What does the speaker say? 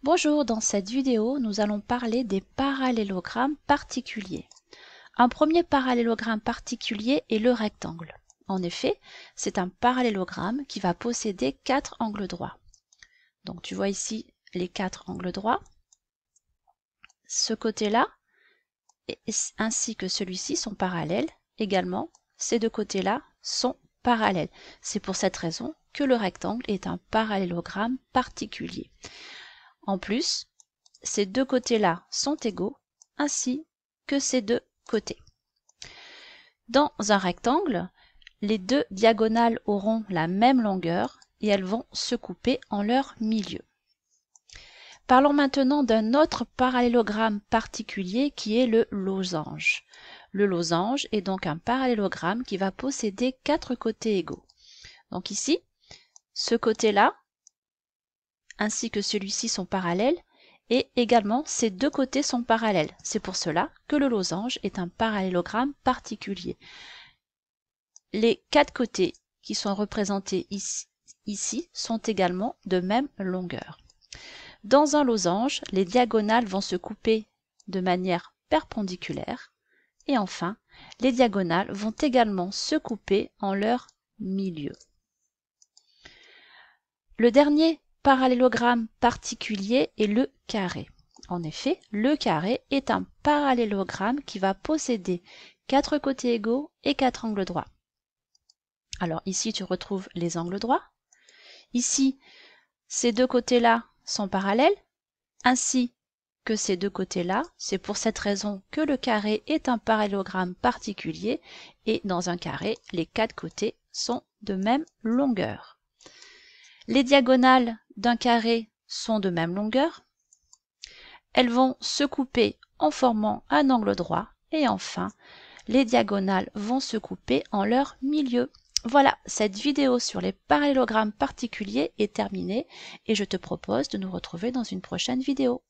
Bonjour, dans cette vidéo, nous allons parler des parallélogrammes particuliers. Un premier parallélogramme particulier est le rectangle. En effet, c'est un parallélogramme qui va posséder 4 angles droits. Donc tu vois ici les 4 angles droits. Ce côté-là ainsi que celui-ci sont parallèles. Également, ces deux côtés-là sont parallèles. C'est pour cette raison que le rectangle est un parallélogramme particulier. En plus, ces deux côtés-là sont égaux, ainsi que ces deux côtés. Dans un rectangle, les deux diagonales auront la même longueur et elles vont se couper en leur milieu. Parlons maintenant d'un autre parallélogramme particulier qui est le losange. Le losange est donc un parallélogramme qui va posséder 4 côtés égaux. Donc ici, ce côté-là, ainsi que celui-ci sont parallèles, et également ces deux côtés sont parallèles. C'est pour cela que le losange est un parallélogramme particulier. Les 4 côtés qui sont représentés ici sont également de même longueur. Dans un losange, les diagonales vont se couper de manière perpendiculaire et enfin, les diagonales vont également se couper en leur milieu. Le dernier parallélogramme particulier est le carré. En effet, le carré est un parallélogramme qui va posséder 4 côtés égaux et 4 angles droits. Alors ici, tu retrouves les angles droits. Ici, ces deux côtés-là sont parallèles, ainsi que ces deux côtés-là. C'est pour cette raison que le carré est un parallélogramme particulier et dans un carré, les 4 côtés sont de même longueur. Les diagonales d'un carré sont de même longueur. Elles vont se couper en formant un angle droit et enfin, les diagonales vont se couper en leur milieu. Voilà, cette vidéo sur les parallélogrammes particuliers est terminée et je te propose de nous retrouver dans une prochaine vidéo.